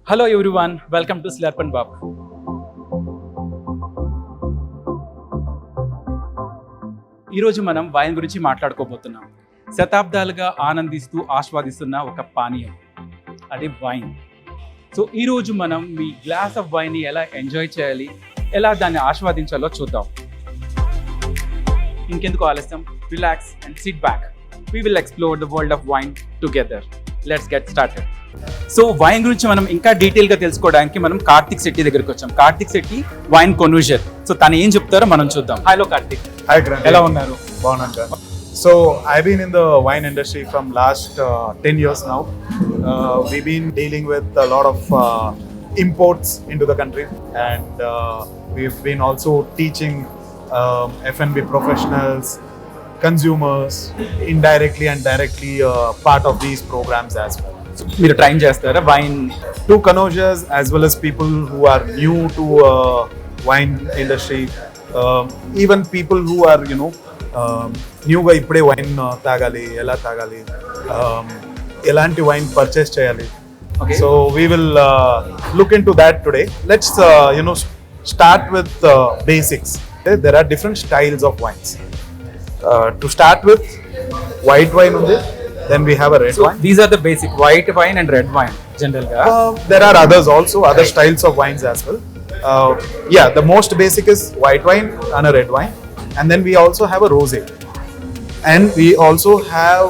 Hello everyone, welcome to Slurp and Burp. ఈరోజు మనం wine గురించి మాట్లాడుకోబోతున్నాం. శతాబ్దాలుగా ఆనందిస్తూ ఆస్వాదిస్తున్న ఒక పానీయం, అది వైన్. సో ఈరోజు మనం మీ గ్లాస్ ఆఫ్ వైన్ని ఎలా ఎంజాయ్ చేయాలి, ఎలా దాన్ని ఆస్వాదించాలో చూద్దాం. ఇంకెందుకు ఆలస్యం, relax and SIT back. We will explore the world of wine together. Let's get started. So wine గురించి మనం ఇంకా డీటెయిల్గా తెలుసుకోవడానికి మనం కార్తిక్ శెట్టి దగ్గరికి వచ్చాం. కార్తిక్ శెట్టి వైన్ కొన్యూజర్. సో తను ఏం చెప్తారో మనం చూద్దాం. హలో కార్తిక్. Hi Grant. ఎలా ఉన్నారు? బాగున్నాను. So I've been in the wine industry from last 10 years now. We've been dealing with a lot of imports into the country, and we've been also teaching F&B professionals, consumers, indirectly and directly part of these programs as well. మీరు train చేస్తారా wine? To connoisseurs as well as people who are new to wine industry, even people who are న్యూగా ఇప్పుడే wine తాగాలి, ఎలా తాగాలి, ఎలాంటి wine purchase చేయాలి. Okay. So we will look into that today. Let's start with basics. Okay? There are different styles of wines. To start with, white wine ఉంది, then we have a red wine. These are the basic white wine and red wine general గా. There are others also, other styles of wines as well. Yeah, the most basic is white wine and a red wine, and then we also have a rosé, and we also have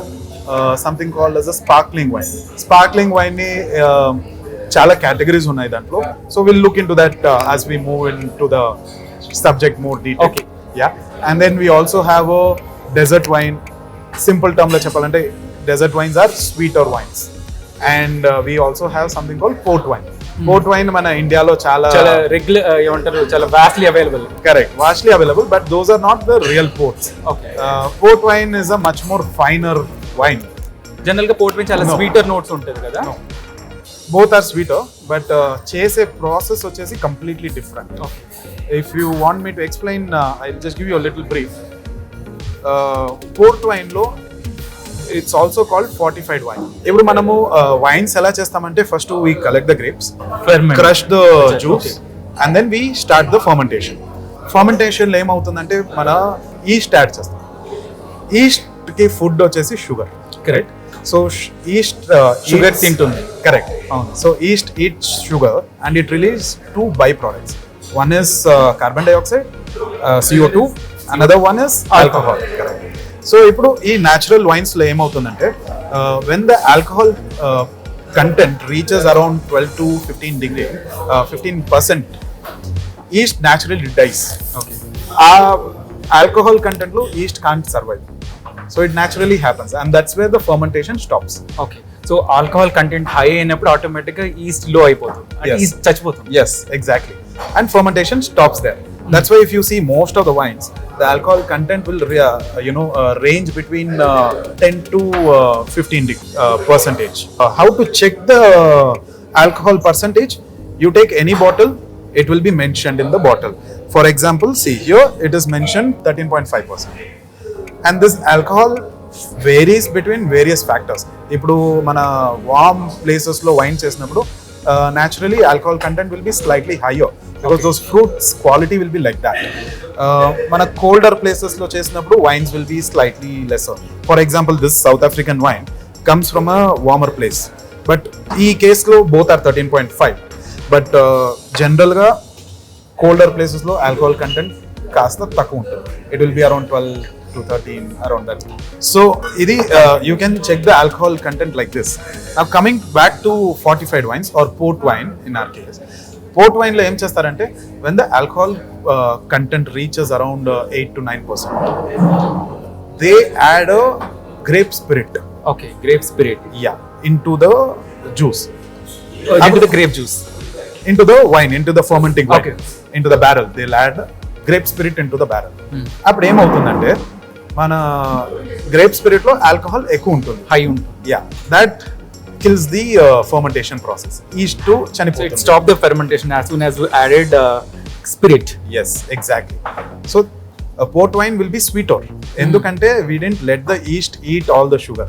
something called as a sparkling wine. Sparkling wine ni చాలా categories ఉన్నాయి దాంట్లో. So we'll look into that as we move into the subject more detail. Okay. Yeah, and then we also have a desert wine. Simple term lo cheppalante, desert wines are sweeter wines, and we also have something called port wine. Port wine మన ఇండియాలో చాలా regular ఏమంటారు, చాలా vastly available. correct, vastly available, but those are not the real ports. Okay. Port wine is a much more finer wine. General గా port wine చాలా No. Sweeter notes ఉంటుంది కదా. No. Both are sweeter, but చేసే process వచ్చేసి completely different. Okay. If you want me to explain, I'll just give you a little brief. Port wine లో it's also called fortified wine. ఇప్పుడు మనము wines ఎలా చేస్తామంటే, first we collect the grapes, Ferment. crush the juice, Okay. and then we start the fermentation. Fermentation లో ఏమవుతుందంటే మన yeast add చేస్తాం. Yeast కి ఫుడ్ వచ్చేసి sugar. Correct. So yeast sugar తింటుంది. కరెక్ట్. అవును. So yeast eats sugar and it release two byproducts. One is carbon dioxide, CO2, another one is alcohol. So ఇప్పుడు ఈ న్యాచురల్ వైన్స్ లో ఏమవుతుందంటే, when the alcohol content reaches around 12 to 15%, yeast naturally dies. Okay. ఆ alcohol content లో yeast can't survive. So it naturally happens, and that's where the fermentation stops. Okay. So alcohol content high అయినప్పుడు automatic గా east లో అయిపోతుంది. Yes. East చచ్చిపోతుంది. Yes, exactly. And fermentation stops there. That's why if you see most of the wines, the alcohol content will range between 10 to 15%. How to check the alcohol percentage? You take any bottle, it will be mentioned in the bottle. For example, see here it is mentioned 13.5%. And this alcohol varies between various factors. ఇప్పుడు మన warm ప్లేసెస్లో wine చేసినప్పుడు naturally alcohol content will be slightly higher because those fruits quality will be like that. మన colder placesలో చేసినప్పుడు wines will be slightly lesser. For example, this South African wine comes from a warmer place, but ఈ కేసులో both are 13.5. But జనరల్గా colder placesలో alcohol content కాస్త తక్కువ ఉంటుంది. It will be around 12 to 13, around that. So idi you can check the alcohol content like this. Now coming back to fortified wines or port wine in our case, port wine lo em chestarante, when the alcohol content reaches around 8 to 9%, they add a grape spirit. Okay. Grape spirit. Yeah, into the juice, into the grape juice, into the wine, into the fermenting wine. Okay. Into the barrel they'll add grape spirit into the barrel. అప్పుడు ఏమవుతుందంటే, మన grape spirit లో alcohol ఎక్కువ ఉంటుంది, high ఉంటుంది. Yeah, that kills the fermentation process. Yeast too చనిపోతుంది. Stop the fermentation as soon as you added spirit. yes, exactly. So a port wine will be sweeter. ఎందుకంటే we didn't let the yeast eat all the sugar.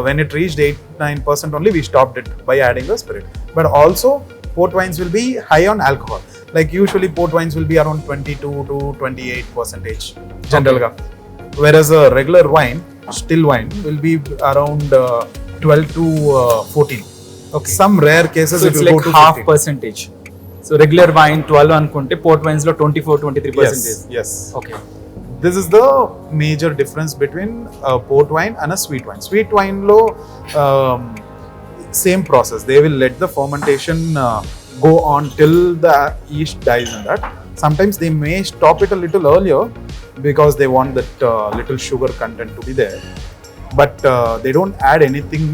when it reached 8-9% only, we stopped it by adding the spirit. But also port wines will be high on alcohol. Like usually port wines will be around 22 to 28% general. Whereas a regular wine, still wine, will be around 12 to 14. Okay. Some rare cases So it it's will like go to half 15. percentage. So regular wine 12 అనుకుంటే port wines లో 24-23%. Yes. Okay. This is the major difference between a port wine and a sweet wine. Sweet wine lo same process. They will let the fermentation go on till the yeast dies in that. Sometimes they may stop it a little earlier because they want that little sugar content to be there. But they don't add anything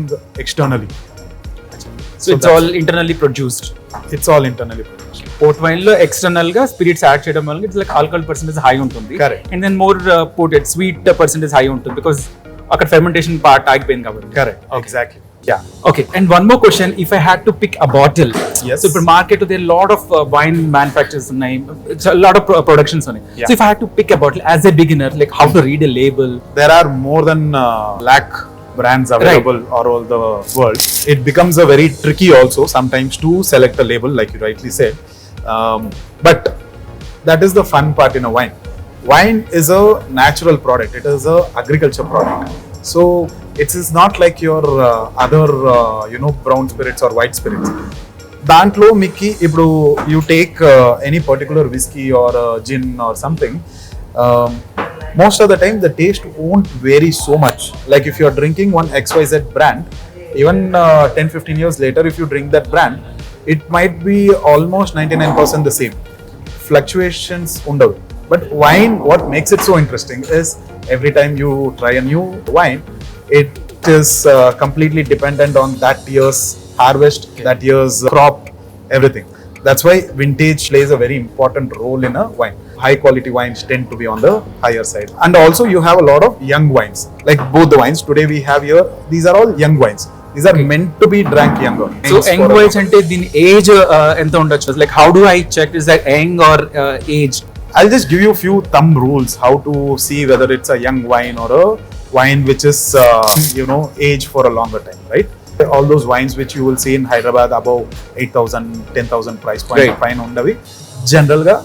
externally. So it's all internally produced. It's all internally produced. Port wine లో external గా spirits add చేయడం వల్ల it's like alcohol percentage high ఉంటుంది. Correct. And then more potted sweet percentage high ఉంటుంది because అక్కడ fermentation part ఆగిపోయింది కాబట్టి. Correct. Exactly. Yeah. Okay, and one more question. If I had to pick a bottle, Yes. so in market there are a lot of wine manufacturers, it's a lot of productions on it. Yeah. So if I had to pick a bottle as a beginner, like how to read a label. There are more than lakh brands available all the world. It becomes a very tricky also sometimes to select a label, like you rightly said. But that is the fun part in a wine. Wine is a natural product. It is a agriculture product. So it is not like your other brown spirits or white spirits. దాంట్లో మీకు ఇప్పుడు you take any particular whiskey or gin or something, most of the time the taste won't vary so much. Like if you are drinking one XYZ brand, even 10-15 years later if you drink that brand, it might be almost 99% the same. Fluctuations undavu. But wine, what makes it so interesting is every time you try a new wine, it is completely dependent on that year's harvest, that year's crop, everything. That's why vintage plays a very important role in a wine. High quality wines tend to be on the higher side. And also you have a lot of young wines. Like both the wines today we have here, these are all young wines. These are meant to be drank younger. So young wines అంటే దీని age ఎంత ఉండొచ్చు? Like how do I check is that young or aged? I'll just give you a few thumb rules how to see whether it's a young wine or a wine which is aged for a longer time, right? All those wines which you will see in Hyderabad above 8,000, 10,000 price point, Right. fine undavi. Generally,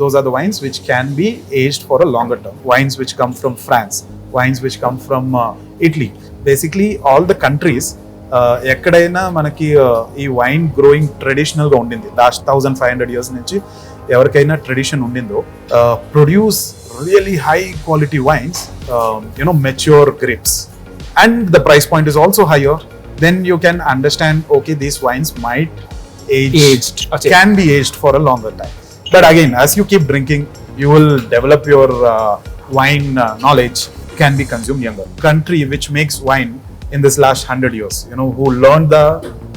those are the wines which can be aged for a longer term. Wines which come from France, wines which come from Italy. Basically, all the countries, ఎక్కడైనా మనకి ఈ wine growing traditional గా ఉండింది last 1500 years నుంచి ఎవరికైనా tradition ఉండిందో, produce really high quality wines, mature grapes, and the price point is also higher. Then you can understand, okay, these wines might aged. Okay. Can be aged for a longer time. But again, as you keep drinking, you will develop your wine knowledge, can be consumed younger. Country which makes wine in this last 100 years, who learned the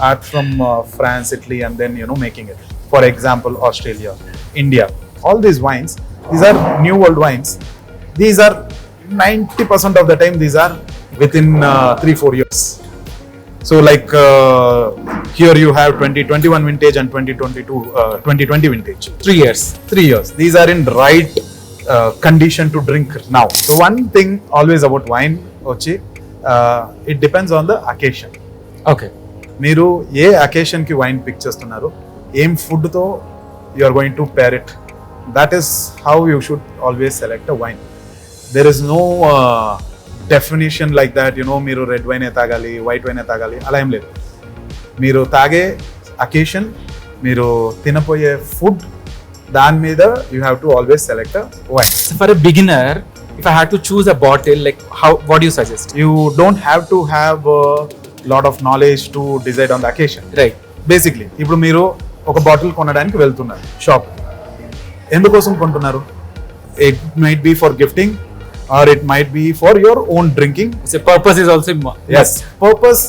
art from France, Italy, and then, making it. For example, Australia, India, all these wines, these are new world wines. These are 90% of the time, these are within 3-4 years. So like here you have 2021 vintage and 2020 vintage. 3 years. 3 years. These are in right condition to drink now. So one thing always about wine, it depends on the occasion. Okay. మీరు ఏ అకేషన్కి wine pick చేస్తున్నారు, ఏం ఫుడ్తో you are going to pair it, that is how you should always select a wine. There is no definition like that, మీరు red వైనే తాగాలి, white వైనే తాగాలి, అలా ఏం లేదు. మీరు తాగే అకేషన్, మీరు తినపోయే ఫుడ్, దాని మీద you have to always select a wine. For a beginner, if I had to choose a bottle, like what do you suggest? You don't have to have a lot of knowledge to decide on the occasion. Right. Basically, ఇప్పుడు మీరు ఒక bottle కొనడానికి వెళ్తున్నారు shop, ఎందుకోసం కొంటున్నారు? It might be for gifting or it might be for your own drinking. So purpose is also Yes, purpose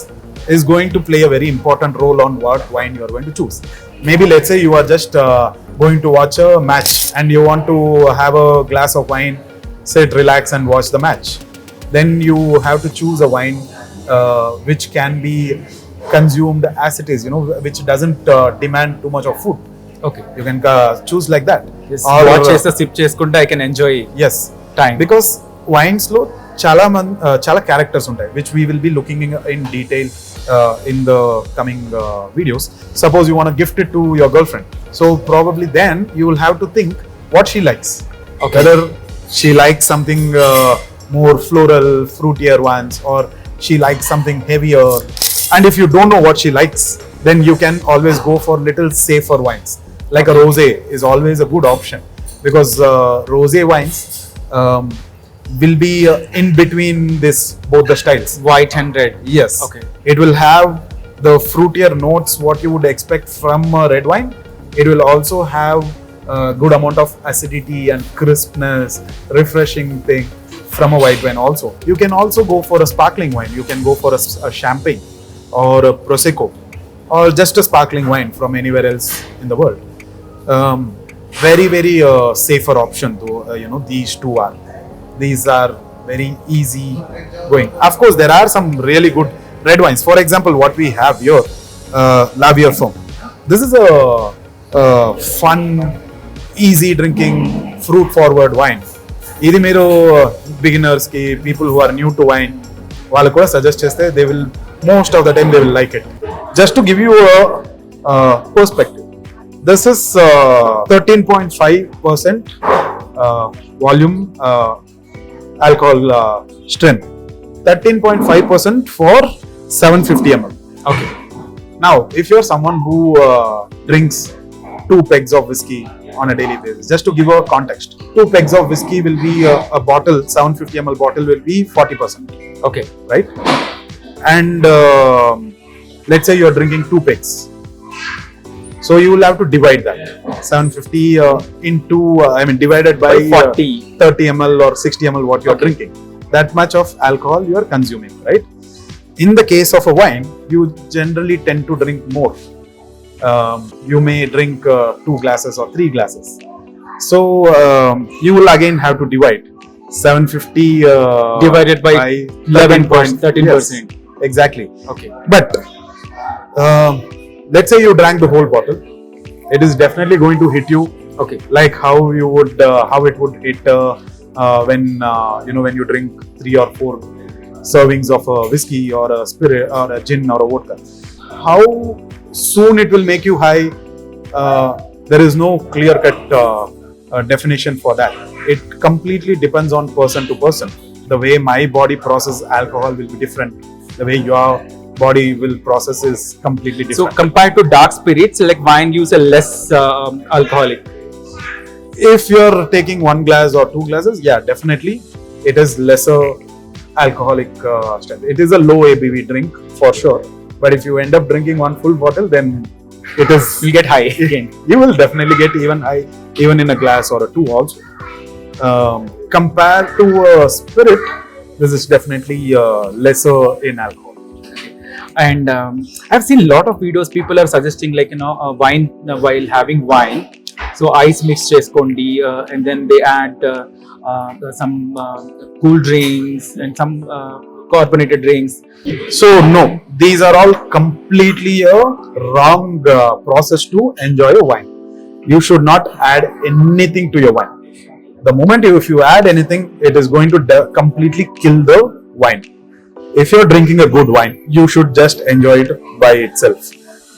is going to play a very important role on what wine you are going to choose. Maybe let's say you are just going to watch a match and you want to have a glass of wine, sit, relax and watch the match. Then you have to choose a wine which can be consumed as it is, which doesn't demand too much of food. Okay. You can choose like that. Yes. Or watch chesa sip cheskunta I can enjoy. Yes. Time. Because wines lo చాలా characters ఉంటాయి which we will be looking in detail in the coming videos. Suppose you want gift it to your girlfriend, so probably then you will have to think what she likes. Okay. Whether she likes something more floral, fruitier ones, or she likes something heavier. And if you don't know what she likes, then you can always go for little safer wines. Like a rosé is always a good option, because rosé wines will be in between both the styles, white and red. Yes. Okay. It will have the fruitier notes what you would expect from a red wine. It will also have good amount of acidity and crispness, refreshing thing from a white wine also. You can also go for a sparkling wine. You can go for a champagne or a prosecco, or just a sparkling wine from anywhere else in the world. Very safer option though. These two are. These are very easy going. Of course, there are some really good red wines. For example, what we have here, Lavier Foam. This is a fun, easy drinking, fruit forward wine. ఇది మీరు beginners కి, people who are new to wine, వాళ్ళకు కూడా suggest చేస్తే they will most of the time they will like it. Just to give you perspective, this is 13.5% volume alcohol strength, 13.5% for 750 ml. Okay. Now, if you're someone who drinks 2 pegs of whiskey on a daily basis, just to give a context, 2 pegs of whiskey will be a bottle, 750 ml bottle will be 40%. Okay. Right? And let's say you're drinking 2 pegs. So you will have to divide that 750 into, divided by 30 ml or 60 ml what you're drinking. That much of alcohol you are consuming, right? In the case of a wine, you generally tend to drink more. You may drink 2 glasses or 3 glasses. So you will again have to divide 750 divided by 11%, 13%. Yes, exactly. Okay. But let's say you drank the whole bottle, it is definitely going to hit you. Okay. Like how it would hit when when you drink 3 or 4 servings of a whiskey or a spirit or a gin or a vodka. How soon it will make you high, there is no clear cut definition for that. It completely depends on person to person. The way my body processes alcohol will be different. The way your body will process is completely different. So compared to dark spirits, like wine gives a less alcoholic. If you're taking 1 glass or 2 glasses, yeah, definitely it is lesser alcoholic strength. It is a low ABV drink for sure. But if you end up drinking 1 full bottle, then it is, you get high again. You will definitely get even high, even in a glass or a 2 also. Compared to a spirit, this is definitely lesser in alcohol. And I've seen a lot of videos, people are suggesting wine while having wine. So ice mix cheskondi, and then they add some cool drinks and some carbonated drinks. So no, these are all completely a wrong process to enjoy a wine. You should not add anything to your wine. The moment if you add anything, it is going to completely kill the wine. If you're drinking a good wine, you should just enjoy it by itself.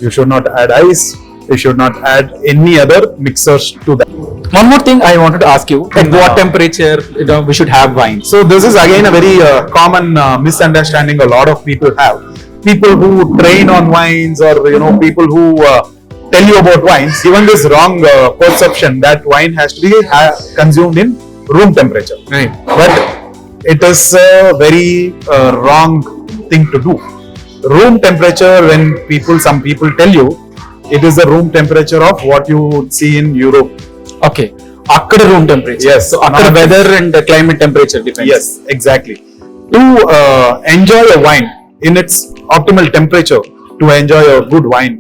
You should not add ice. You should not add any other mixers to that. One more thing I wanted to ask you: at what temperature we should have wine? So this is again a very common misunderstanding a lot of people have. People who train on wines, or people who tell you about wines, given this wrong perception that wine has to be consumed in room temperature. Right. But it is a very wrong thing to do. Room temperature, when some people tell you, it is the room temperature of what you would see in Europe. Okay. Akkada room temperature. Yes. So akkada weather and climate temperature depends. Yes, exactly. To enjoy a wine in its optimal temperature, to enjoy a good wine,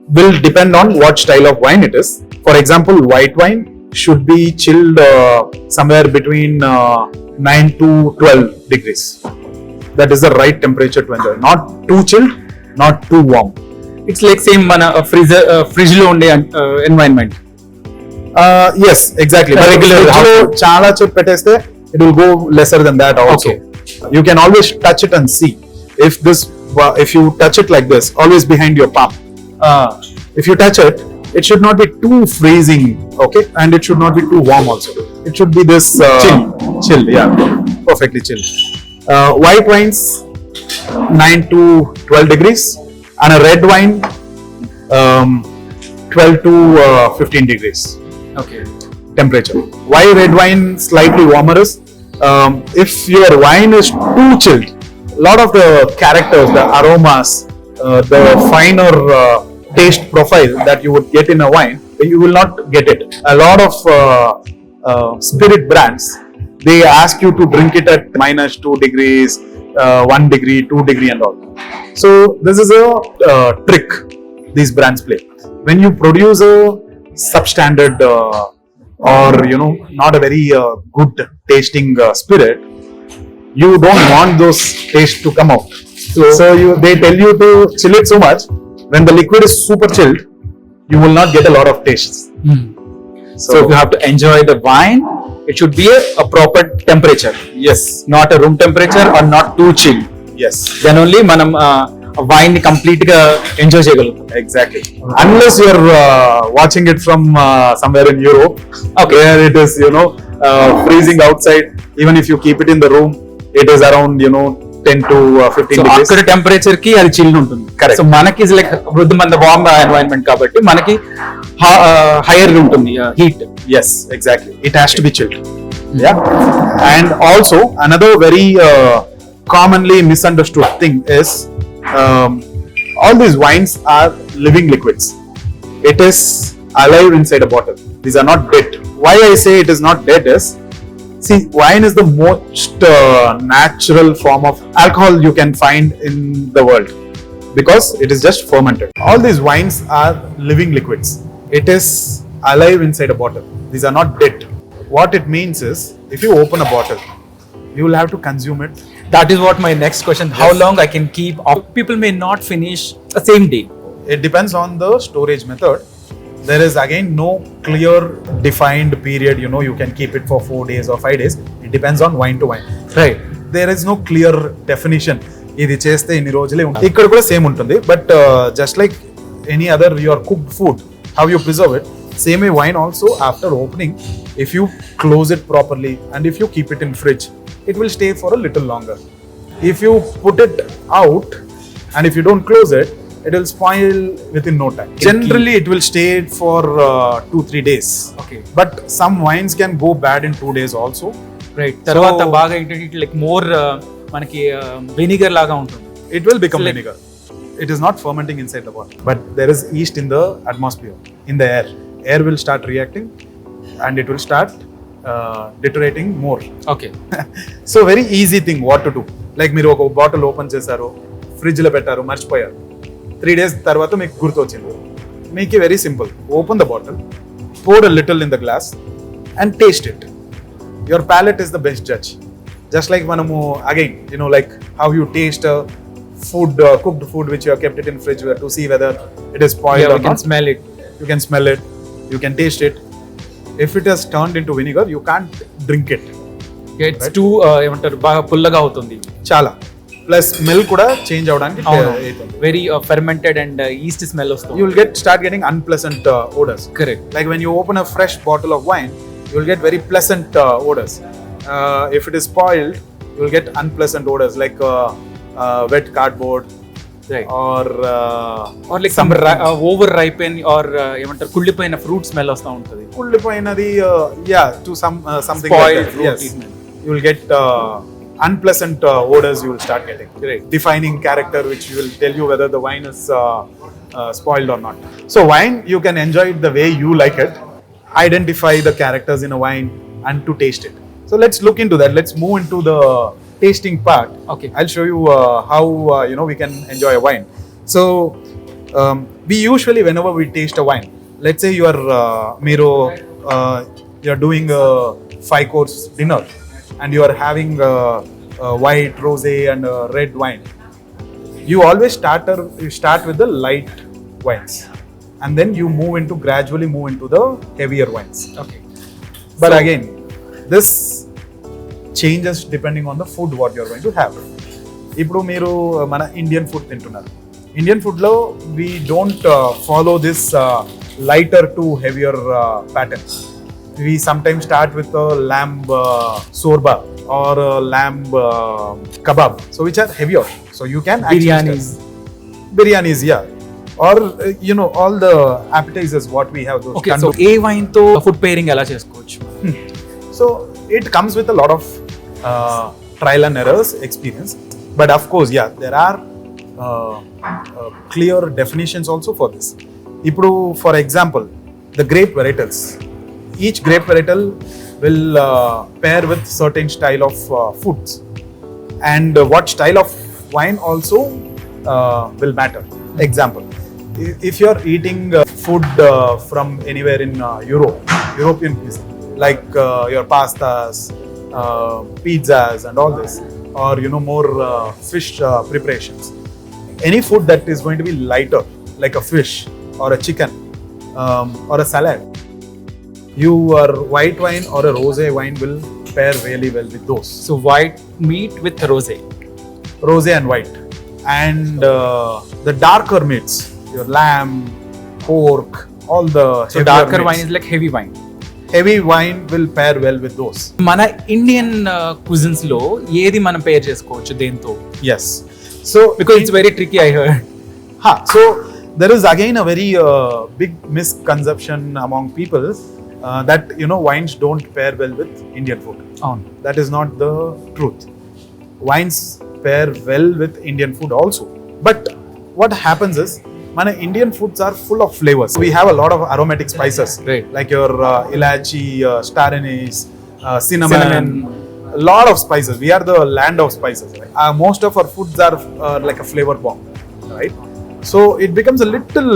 will depend on what style of wine it is. For example, white wine should be chilled somewhere between 9 to 12 degrees. That is the right temperature to enjoy. Not too chilled, not too warm. It's like same fridge lo unde environment. Yes, exactly. But regular chala chip peteste, it will go lesser than that also. Okay. You can always touch it and see. If you touch it like this, always behind your palm. If you touch it, it should not be too freezing, okay, and it should not be too warm also. It should be this chill, yeah, perfectly chill. White wines 9 to 12 degrees, and a red wine 12 to 15 degrees Okay. temperature. Why red wine slightly warmer is, if your wine is too chilled, a lot of the characters, the aromas, the finer taste profile that you would get in a wine, you will not get it. A lot of spirit brands, they ask you to drink it at minus 2 degrees, 1 degree, 2 degree and all. So this is a trick these brands play. When you produce a substandard or not a very good tasting spirit, you don't want those tastes to come out. So they tell you to chill it so much. When the liquid is super chilled, you will not get a lot of tastes. So if you have to enjoy the wine, it should be a proper temperature. Yes, Not a room temperature or not too chill. yes, Then only మనం wine ని complete గా enjoy చేయగలుగుతాం. exactly. Unless you are watching it from somewhere in Europe, where it is freezing outside. Even if you keep it in the room, it is around 10 to 15 so degrees. అక్కడ temperature కి అది chill ఉంటుంది. Correct. So మనకి like వృద్ధి మన warm environment కాబట్టి మనకి hire ఉంటుంది heat. Yes, exactly. It has to be chilled. Yeah. And also another very commonly misunderstood thing is, all these wines are living liquids. It is alive inside a bottle. These are not dead. Why I say it is not dead is, see, wine is the most natural form of alcohol you can find in the world, because it is just fermented. All these wines are living liquids. It is alive inside a bottle. These are not dead. What it means is, if you open a bottle, you will have to consume it. That is what my next question. How long I can keep? People may not finish the same day. It depends on the storage method. There is again no clear defined period, you can keep it for 4 days or 5 days. It depends on wine to wine. Right. There is no clear definition. ఇది చేస్తే ఇన్ని రోజులే ఉంటుంది. ఇక్కడ కూడా same ఉంటుంది, but just like any other your cooked food, how you preserve it, same way wine also, after opening, if you close it properly and if you keep it in fridge, it will stay for a little longer. If you put it out and if you don't close it, it will spoil within no time. Generally it will stay for 2-3 days. Okay. But some wines can go bad in 2 days also. Right. తర్వాత బాగా ఏంటంటే like more మనకి vinegar లాగా ఉంటుంది. It will become vinegar. It is not fermenting inside the bottle, but there is yeast in the atmosphere, in the air. Air will start reacting and it will start deteriorating more. Okay. So very easy thing what to do. Like మీరు ఒక bottle open చేశారు, fridge లో పెట్టారు, మర్చిపోయారు, 3 days తర్వాత మీకు గుర్తొచ్చింది. మీకు very simple. Open the bottle, pour a little in the glass and taste it. Your palate is the best judge. Just like మనము again, like how you taste a food, cooked food which you have kept it in fridge to see whether it is spoiled or You can not. smell it. You can smell it, you can taste it. If it has turned into vinegar, you can't drink it. It's too ఏమంటారు బాగా పుల్లగా అవుతుంది. చాలా plus smell కూడా change అవడానికి అవుతుంది. Very fermented and east smell వస్తుంది. You will start getting unpleasant odors. Correct. Like when you open a fresh bottle of wine, you will get very pleasant odors. If it is spoiled, you will get unpleasant odors like wet cardboard. Right. Or like some over ripen or ఏమంటారు కుళ్ళిపోయిన fruit smell వస్తూ ఉంటుంది. కుళ్ళిపోయినది, to something Spoiled like that. fruit Yes. smell. You will get unpleasant odors. You will start getting Right. defining character, which will tell you whether the wine is spoiled or not. So wine, you can enjoy it the way you like it. Identify the characters in a wine and to taste it. So let's look into that. Let's move into the tasting part. Okay. I'll show you how we can enjoy a wine. So we usually, whenever we taste a wine, let's say you are you're doing a 5-course dinner and you are having white, rosé and red wine. You always start with the light wines and then you gradually move into the heavier wines. Okay. But again, this changes depending on the food what you're going to have. ఇప్పుడు మీరు మన Indian food తింటున్నారు. Indian ఫుడ్లో we don't follow this lighter to heavier pattern. We sometimes start with a lamb sorba or a lamb kebab, so which are heavier. So you can biryanis, yeah, or all the appetizers what we have. Those okay, so a wine to food pairing ela chesukochu. So it comes with a lot of trial and errors experience, but of course, yeah, there are clear definitions also for this. Ippudu for example, the grape varietals. Each grape varietal will pair with certain style of foods, and what style of wine also will matter. Example, if you are eating food from anywhere in European cuisine, like your pastas, pizzas and all this, or more fish preparations, any food that is going to be lighter, like a fish or a chicken or a salad, your white wine or a rosé wine will pair really well with those. So white meat with rosé And white, and the darker meats, your lamb, pork, all the so darker meats. Wine is like heavy wine. Heavy wine will pair well with those. Mana Indian cuisines lo ఏది మనం pair చేసుకోవచ్చు దేంతో? Yes, so because it's very tricky, I heard. So there is again a very big misconception among people that wines don't pair well with Indian food. That is not the truth. Wines pair well with Indian food also, but what happens is mana Indian foods are full of flavors. We have a lot of aromatic spices, right, like your ilachi, star anise, cinnamon, a lot of spices. We are the land of spices, right? Most of our foods are like a flavor bomb, right? So it becomes a little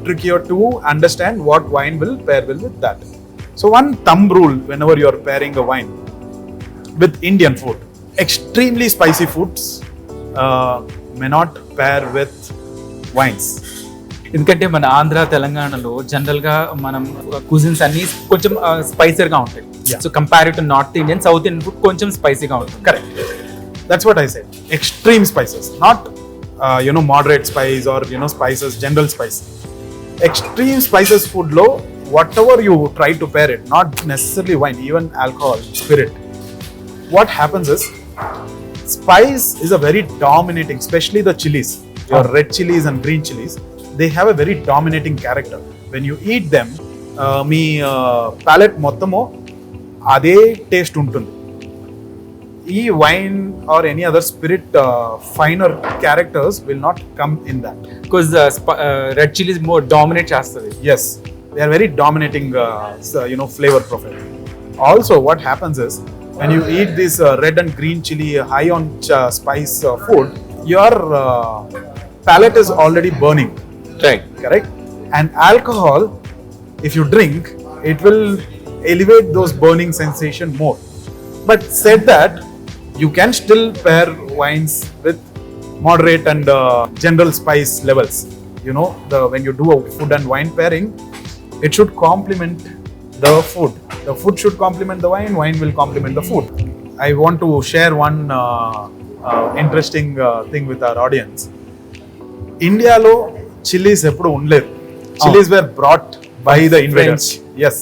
trickier to understand what wine will pair well with that. So one thumb rule whenever you are pairing a wine with Indian food, extremely spicy foods may not pair with wines. ఎందుకంటే మన ఆంధ్ర తెలంగాణలో జనరల్గా మనం cuisines అన్ని కొంచెం స్పైసీగా ఉంటాయి. So compared to north Indian, south Indian food కొంచెం స్పైసీగా ఉంటుంది. Correct, that's what I said. Extreme spices, not moderate spice or spices, general spice. Extreme spices food lo, whatever you try to pair it, not necessarily wine, even alcohol, spirit, what happens is spice is a very dominating, especially the chilies, your red chilies and green chilies, they have a very dominating character. When you eat them, మీ palate మొత్తము అదే taste ఉంటుంది. ఈ wine or any other spirit finer characters will not come in that, because red chillies more dominate చేస్తుంది. Yes, they are very dominating flavour profile. Also what happens is when you eat this red and green chili high on spice food, your palate is already burning, right? Correct. And alcohol, if you drink, it will elevate those burning sensation more. But said that, you can still pair wines with moderate and general spice levels. When you do a food and wine pairing, it should complement the food. The food should complement the wine, wine will complement the food. I want to share one interesting thing with our audience. India lo chilies eppudu undledu. Chilies were brought by the invaders. Yes.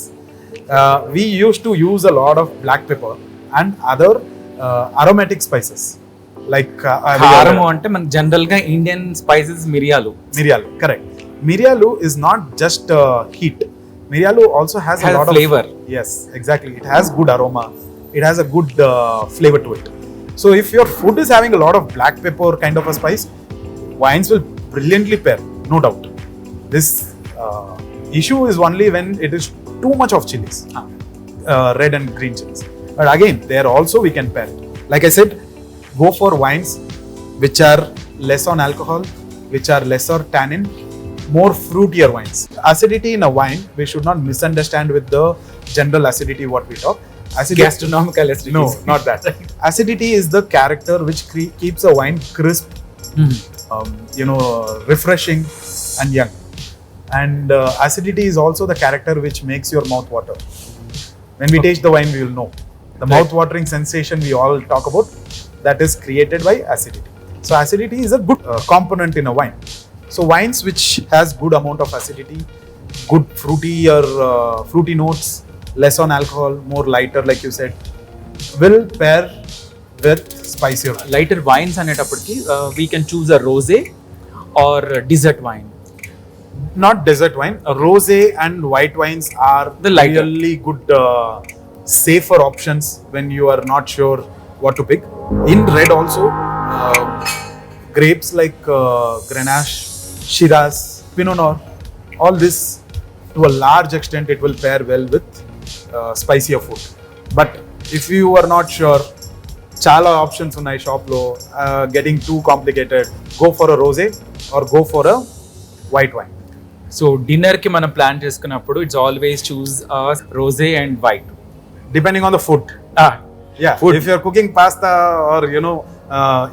We used to use a lot of black pepper and other aromatic spices. Like కారము అంటే మన general గా Indian spices మిరియాలు, correct. Miriyalu is not just heat. Miriyalu also has a lot flavor. Yes, exactly. It has good aroma. It has a good flavor to it. So if your food is having a lot of black pepper kind of a spice, wines will brilliantly pair, no doubt. This issue is only when it is too much of chilies, red and green chilies. But again, there also we can pair it. Like I said, go for wines which are less on alcohol, which are lesser tannin, more fruitier wines. Acidity in a wine, we should not misunderstand with the general acidity what we talk. Gastronomical acidity. No, not that. Acidity is the character which keeps a wine crisp, refreshing and young. And acidity is also the character which makes your mouth water. When we taste the wine, we will know. The mouth-watering sensation we all talk about, that is created by acidity. So acidity is a good component in a wine. So wines which has good amount of acidity, good fruity or fruity notes, less on alcohol, more lighter like you said, will pair with spicier. Lighter wines అనేటప్పటికి we can choose a rosé or dessert wine. Not dessert wine. Rosé and white wines are The lighter. really good, safer options when you are not sure what to pick. In red also, grapes like Grenache, Shiraz, Pinot Noir, all this to a large extent it will pair well with spicier food. But if you are not sure, chala options unnai shop lo, getting too complicated, go for a rosé or go for a white wine. So dinner కి మనం plan చేసుకున్నప్పుడు it's always చూస్ రోజే and white. Depending on the food. Yeah, Food. if you are cooking pasta or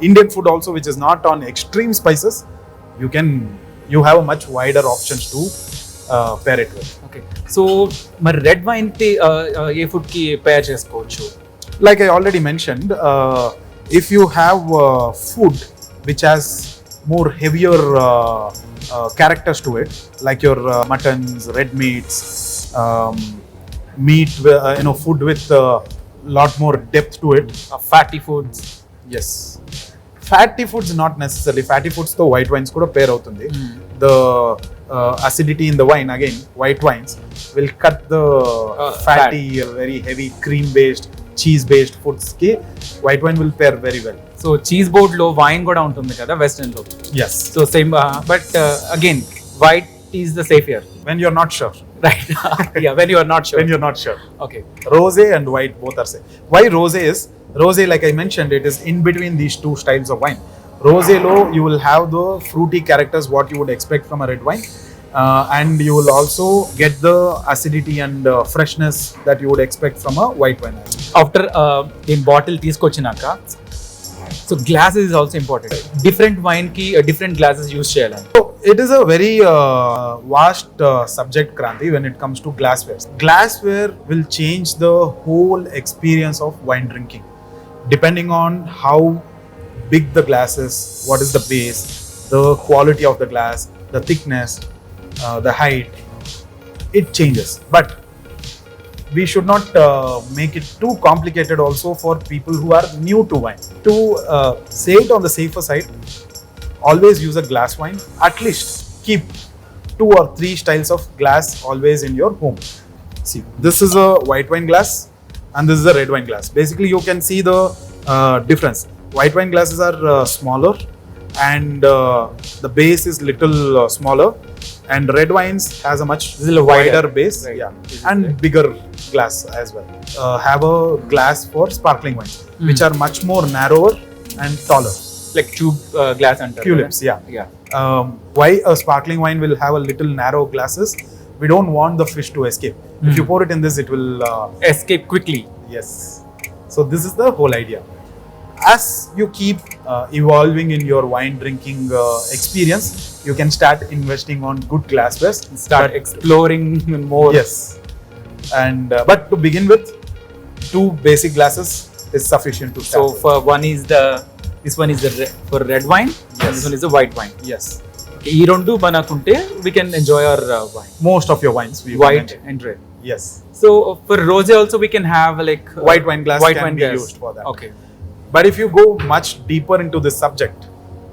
Indian food also which is not on extreme spices, you have a much wider options to pair it with. Okay, so మరి red wine ఏ food కి పేర్ చేసుకోవచ్చు? Like I already mentioned, if you have food which has more heavier characters to it, like your muttons, red meats, meat, food with lot more depth to it. Fatty foods. Yes. Fatty foods not necessarily. Fatty foods to white wines kuda pair avutundi. The acidity in the wine, again, white wines will cut the fatty, very heavy cream based, cheese based foods ki white wine will pair very well. So cheese board లో wine కూడా ఉంటుంది కదా western లో. Yes. So same, but again white is the safer. When you're not sure. Right. Yeah, when you are not sure. When you're not sure. Okay. Rosé and white both are safe. Why rosé is? Rosé, like I mentioned, it is in between these two styles of wine. Rosé lo, you will have the fruity characters what you would expect from a red wine, and you will also get the acidity and freshness that you would expect from a white wine. After దీని bottle తీసుకొచ్చినాక so glasses is also important. Different wine కి different glasses use చేయాలి. So it is a very vast subject, Kranti, when it comes to glassware. Glassware will change the whole experience of wine drinking, depending on how big the glass is, what is the base, the quality of the glass, the thickness, the height. It changes, but we should not make it too complicated also for people who are new to wine. To say it on the safer side, always use a glass wine. At least keep 2 or 3 styles of glass always in your home. See, this is a white wine glass and this is a red wine glass. Basically, you can see the difference. White wine glasses are smaller and the base is little smaller, and red wines has a much wider base, right. Yeah, and bigger glass as well. Have a glass for sparkling wines, which are much more narrower and taller. Like tube glass అంటారు. Tulips, yeah. Why a sparkling wine will have a little narrow glasses? We don't want the fish to escape. If you pour it in this, it will escape quickly. yes. So this is the whole idea. As you keep evolving in your wine drinking experience, you can start investing on good glassware. Start exploring more. Yes. And but to begin with, 2 basic glasses is sufficient to So start. for this one is the for red wine, and this one is the white wine. Yes. Okay, ఈ రెండు మనకుంటే we can enjoy our wine. Most of your wines we White recommend. and red. Yes. So for rosé also we can have like White wine glass white can wine be glass. used for that. Okay. But if you go much deeper into this subject,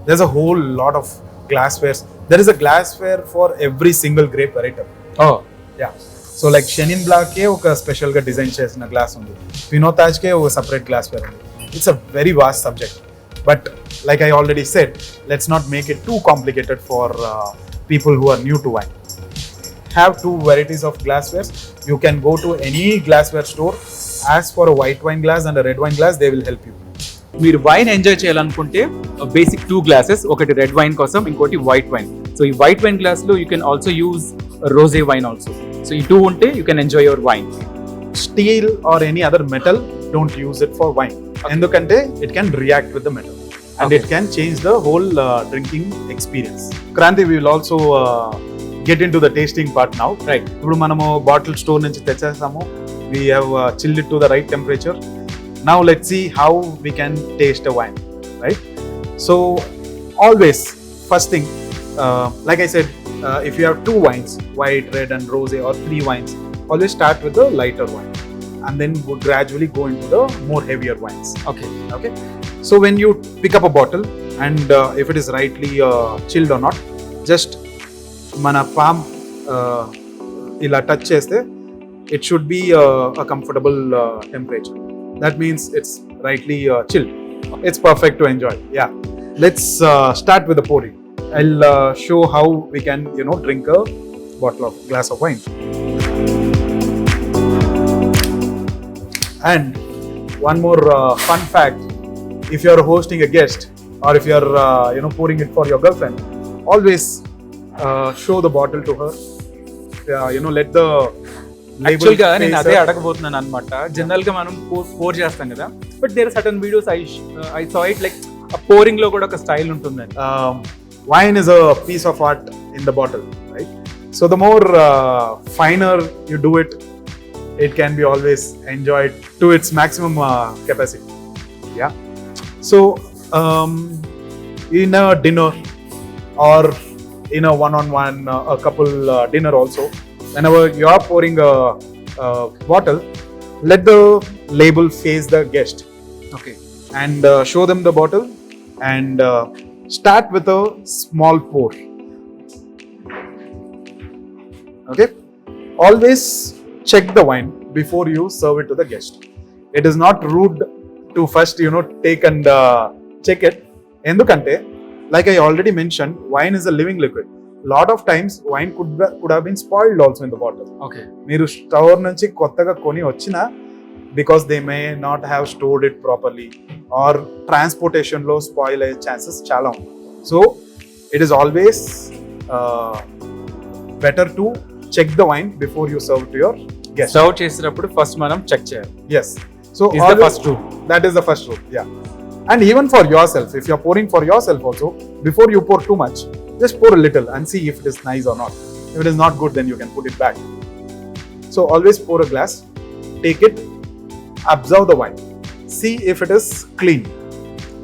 there's a whole lot of glasswares. There is a glassware for every single grape variety. Oh. Yeah. So like Chenin Blanc ke oka special ga design chesina glass undi. Pinotage ke oka separate glassware undi. It's a very vast subject. But like I already said, let's not make it too complicated for people who are new to wine. Have 2 varieties of glasswares. You can go to any glassware store, ask for a white wine glass and a red wine glass. They will help you. మీరు wine enjoy చేయాలనుకుంటే basic 2 glasses, ఒకటి red wine కోసం, ఇంకోటి white wine. So ఈ white wine glass లో you can also use రోజే wine also. So ఈ 2 ఉంటే you can enjoy your wine. Steel or any other metal, don't use it for wine. Endukante it can react with the metal and it can change the whole drinking experience. Kranti, we will also get into the tasting part now. Right. ఇప్పుడు మనము bottle store నుంచి తెచ్చేసాము. We have chilled it to the right temperature. Now let's see how we can taste a wine, right? So always, first thing, like I said, if you have 2 wines, white, red and rosé, or 3 wines, always start with the lighter wine and then gradually go into the more heavier wines. Okay. So when you pick up a bottle and if it is rightly chilled or not, just mana palm ila touch cheste, it should be a comfortable temperature. That means it's rightly chilled. It's perfect to enjoy. Yeah. Let's start with the pouring. I'll show how we can, drink a glass of wine. And one more fun fact: if you're hosting a guest, or if you're pouring it for your girlfriend, always show the bottle to her. Let the actual గా నేను అదే అడగబోతున్నాను అనమాట. General గా మనం pour చేస్తాం కదా, but there are certain videos I saw it like ఆ pouring లో కూడా ఒక స్టైల్ ఉంటుందండి. Wine is a piece of art in the bottle, right? So the more finer you do it, it can be always enjoyed to its maximum capacity. Yeah. So in a dinner or in a one-on-one, a couple dinner also, whenever you are pouring a bottle, let the label face the guest. Okay. And show them the bottle and start with a small pour. Okay. Always check the wine before you serve it to the guest. It is not rude to first take and check it. Endukante, like I already mentioned, wine is a living liquid. Lot of times wine could have been spoiled also in the bottle. Okay. Meeru store nunchi kottaga koni vachina, because they may not have stored it properly, or transportation lo spoil aye chances chala undi. So it is always better to check the wine before you serve to your guest. Serve చేసేటప్పుడు first మనం check చేయాలి. Yes. So is the first rule. That is the first rule. Yeah. And even for yourself, if you're pouring for yourself also, before you pour too much, just pour a little and see if it is nice or not. If it is not good, then you can put it back. So always pour a glass, take it, observe the wine, see if it is clean.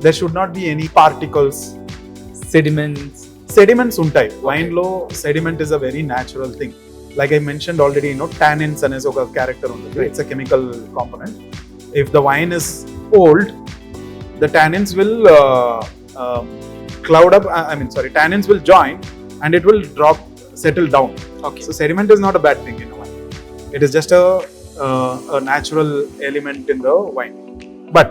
There should not be any particles, sediments untai. Wine lo sediment is a very natural thing. Like I mentioned already, tannins anes oka character undi. It's a chemical component. If the wine is old, the tannins will cloud up. Tannins will join and it will settle down. Okay. So sediment is not a bad thing in a wine. It is just a natural element in the wine. But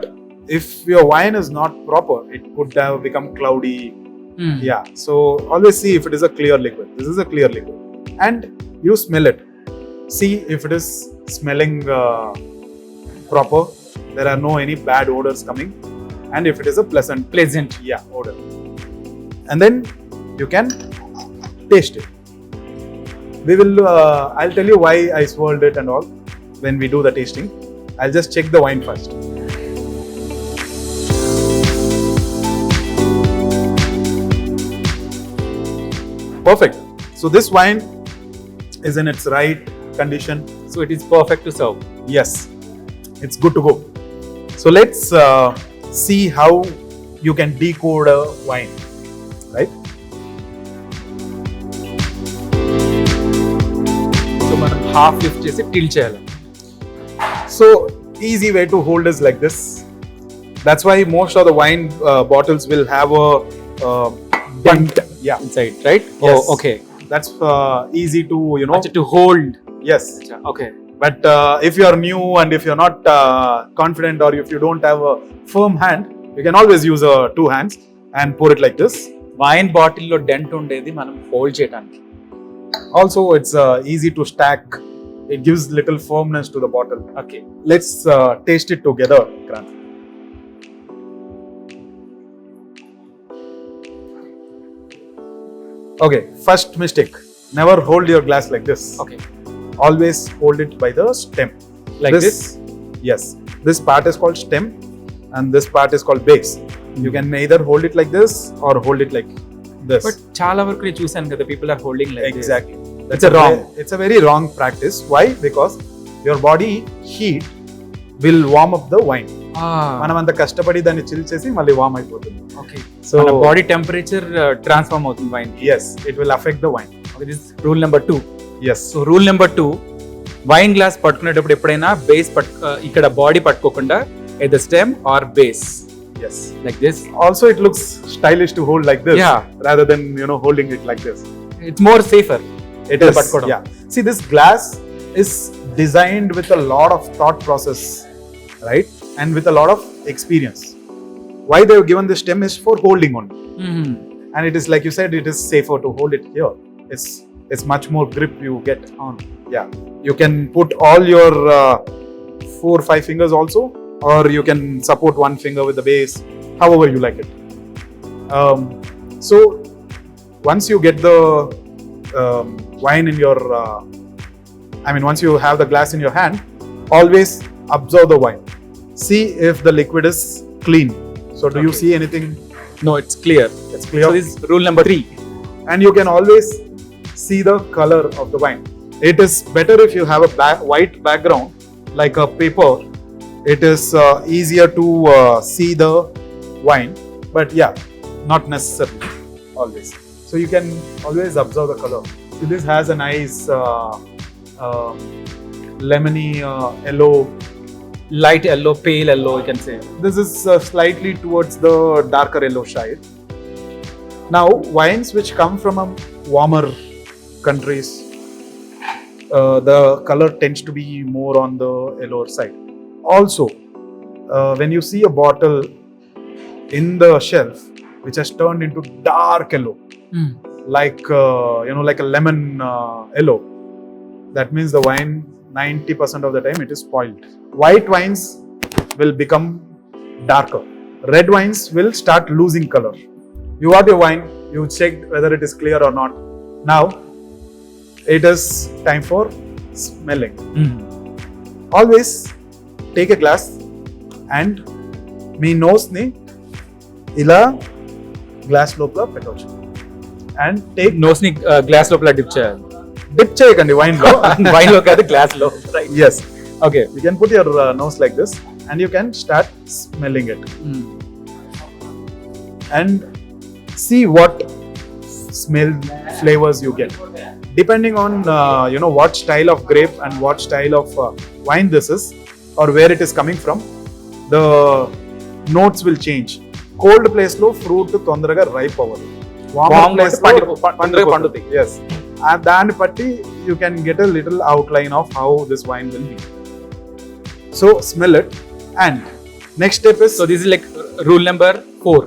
if your wine is not proper, it could have become cloudy. Yeah. So always see if it is a clear liquid. This is a clear liquid. And you smell it. See if it is smelling proper. There are no any bad odors coming. And if it is a pleasant odor. And then you can taste it. We will, I'll tell you why I swirled it and all when we do the tasting. I'll just check the wine first. Perfect. So this wine is in its right condition. So it is perfect to serve. Yes, it's good to go. So let's see how you can decode a wine, right? So మనం half lift చేసి tilt చేయాలి. So easy way to hold is like this. That's why most of the wine bottles will have a dent inside, right? Yes. Oh, okay. That's easy to to hold. Yes. Okay. But if you are new and if you're not confident, or if you don't have a firm hand, you can always use 2 hands and pour it like this. Wine బాటిల్లో dent ఉండేది మనం hold చేయడానికి. Also, it's easy to stack. It gives little firmness to the bottle. Okay. Let's taste it together, Karthik. Okay, first mistake. Never hold your glass like this. Okay. Always hold it by the stem. Like this? Yes. This part is called stem and this part is called base. You can either hold it like this or hold it like this. But చాలా వరకు నేను చూసాను కదా, people are holding like this. Exactly. It's a very wrong practice. Why? Because your body heat will warm up the wine. మనం అంత కష్టపడి దాన్ని chill చేసి మళ్ళీ వామ్ అయిపోతుంది. Okay, so so body temperature transform అవుతుంది wine. yes, it will affect the wine. Okay, this rule number 2. Yes. So rule number 2, wine glass పట్టుకునేటప్పుడు ఎప్పుడైనా బేస్ ఇక్కడ బాడీ పట్టుకోకుండా at the stem or base, Yes. Like this. Also, it looks stylish to hold like this, Yeah. rather than holding it like this. It's more safer. It is. Yeah. See, this glass is designed with a lot of thought process, right? And with a lot of experience. Why they have given this stem is for holding on, and it is like you said, it is safer to hold it here. It's much more grip you get on. Yeah, you can put all your 4-5 fingers also, or you can support one finger with the base, however you like it. So once you get the wine in your once you have the glass in your hand, always observe the wine, see if the liquid is clean. So do you see anything? No, it's clear. It's clear. So this is rule number 3. And you can always see the color of the wine. It is better if you have a white background like a paper. It is easier to see the wine, but yeah, not necessarily always. So you can always observe the color. So this has a nice lemony yellow, Light yellow, pale yellow, you can say. this is slightly towards the darker yellow shade. Now wines which come from a warmer countries, the color tends to be more on the yellower side. Also, when you see a bottle in the shelf which has turned into dark yellow, like like a lemon yellow, that means the wine 90% of the time it is spoiled. White wines will become darker. Red wines will start losing color. You got your wine, you checked whether it is clear or not. Now it is time for smelling. Always take a glass and me nose ని ఇలా glass లోపల పెట్టవచ్చు. And take nose ని glass లోపల dip చేయాలి. Dip చేయకండి wine లో. Wine లో కాదు, గ్లాస్ లో. Yes. Okay. You can put your nose like this and you can start smelling it. And see what smell flavors you get. Depending on what style of grape and what style of wine this is or where it is coming from, the notes will change. Cold place lo fruit తొందరగా ripe అవ్వదు. Warm place పండుగ పండుతాయి. Yes. And దాన్ని బట్టి you can get a little outline of how this wine will be. So smell it, and next step is, So this is like rule number 4.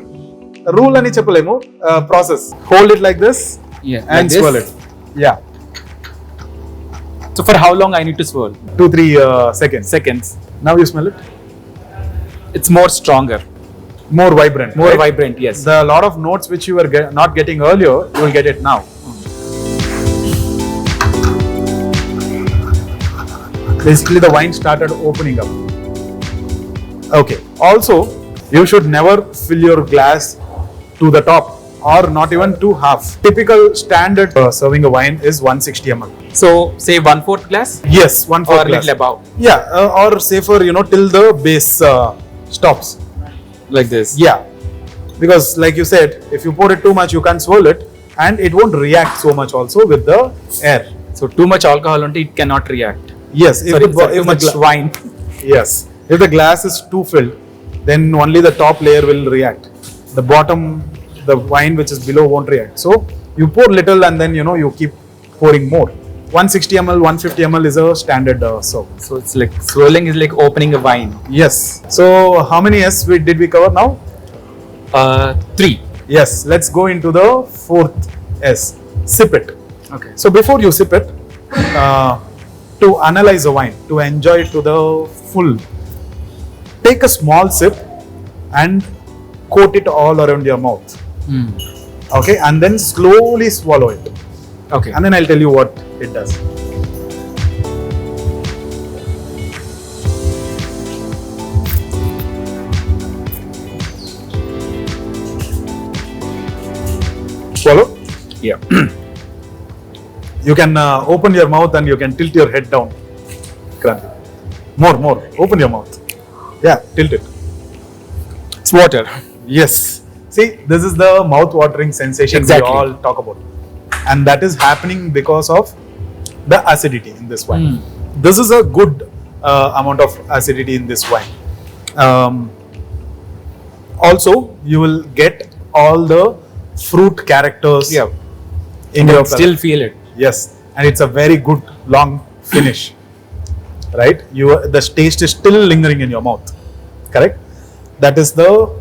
rule ani cheppalemu, process. Hold it like this and like this. swirl it. Yeah, So for how long I need to swirl? 2-3 seconds. Seconds. Now you smell it. It's more stronger, More vibrant. more right? vibrant. Yes. The lot of notes which you were not getting earlier, you will get it now. Basically, the wine started opening up. Okay. Also, you should never fill your glass to the top or not even to half. Typical standard serving a wine is 160 ml. So say 1/4 glass Yes, 1/4 or glass. little above, Yeah, or safer, till the base stops. like this. Yeah, because like you said, if you pour it too much, you can't swirl it, and it won't react so much also with the air. So too much alcohol on it, it cannot react. Yes, Sorry, if too much wine. Yes, if the glass is too filled, then only the top layer will react. The bottom, the wine which is below won't react. So you pour little and then you keep pouring more. 160 ml, 150 ml is a standard serve. So it's like swirling is like opening a wine. Yes. So how many S did we cover now? 3. Yes. Let's go into the 4th S. Sip it. Okay. So before you sip it, to analyze a wine, to enjoy it to the full, take a small sip and coat it all around your mouth. Okay, and then slowly swallow it. Okay. And then I'll tell you what it does. Swallow. Yeah. You can open your mouth and you can tilt your head down. Kranti. More. Open your mouth. Yeah, tilt it. It's water. Yes. See, this is the mouth-watering sensation Exactly. we all talk about. And that is happening because of the acidity in this wine. This is a good amount of acidity in this wine. Also, you will get all the fruit characters Yeah. in You your can still feel it. Yes, and it's a very good long finish. Right? The taste is still lingering in your mouth. Correct? That is the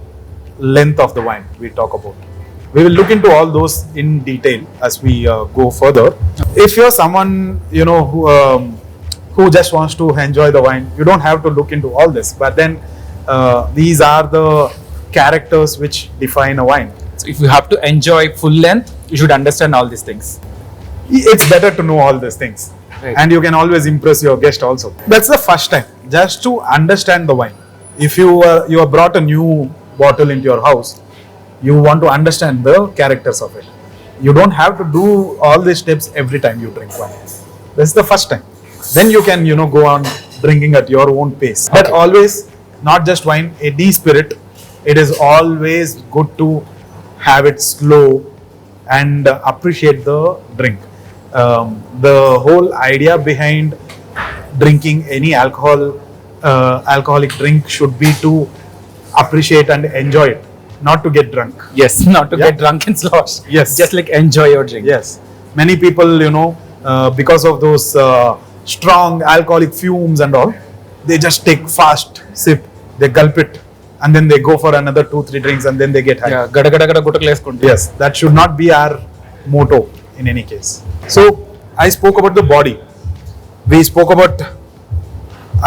length of the wine we talk about. We will look into all those in detail as we go further. If you're someone who just wants to enjoy the wine, you don't have to look into all this. But then these are the characters which define a wine. So if you have to enjoy full length, you should understand all these things. It's better to know all these things. Right. And you can always impress your guest also. That's the first time, just to understand the wine. If you have brought a new bottle into your house, you want to understand the characters of it. You don't have to do all these steps every time you drink wine. This is the first time. Then you can go on drinking at your own pace. But Okay. always, not just wine, any spirit, it is always good to have it slow and appreciate the drink. The whole idea behind drinking any alcoholic drink should be to appreciate and enjoy it, not to get drunk. Yes, not to Yeah. get drunk and slosh. Yes. Just like enjoy your drink. Yes, many people, because of those strong alcoholic fumes and all, they just take fast sip, they gulp it, and then they go for another 2-3 drinks, and then they get high. Yeah, gada gada gada gutakku leskunte. Yes, that should not be our motto in any case. So I spoke about the body. We spoke about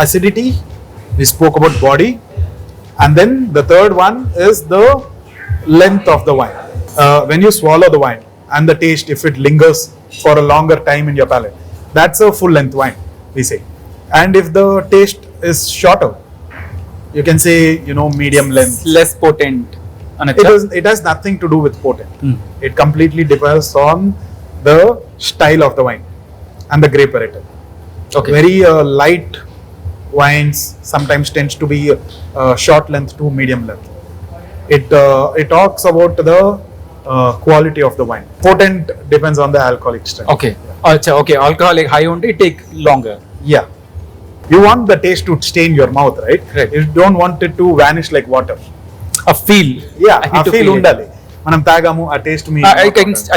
acidity. We spoke about body, and then the third one is the length of the wine. When you swallow the wine and the taste, if it lingers for a longer time in your palate, that's a full length wine, we say. And if the taste is shorter, you can say medium length. Less potent. It has nothing to do with potent. It completely depends on the style of the wine and the grape varietal. Okay. Very light wines sometimes tends to be short length to medium length. It talks about the quality of the wine. Potent depends on the alcoholic strength. Okay. Okay. Alcoholic high only take longer. Yeah. You want the taste to stay in your mouth, right? Right. You don't want it to vanish like water. A feel. Yeah, I need a to feel it. undali. Manam tagamu, a taste me. I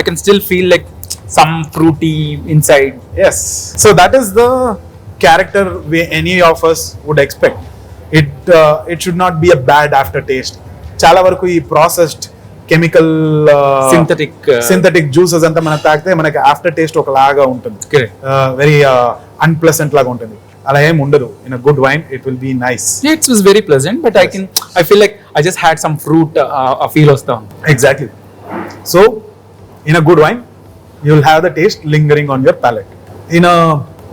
can still feel like some fruity inside. Yes. So that is the character any of us would expect. It should not be a bad aftertaste. Chala varaku ee processed chemical synthetic juices anta mana taagte manaki after taste oka laga untundi. Correct. Very unpleasant laga untundi. Ala em undadu. In a good wine it will be nice. Yeah, it was very pleasant, but Yes. I feel like I just had some fruit a feel vasta. Exactly. So in a good wine you will have the taste lingering on your palate. In a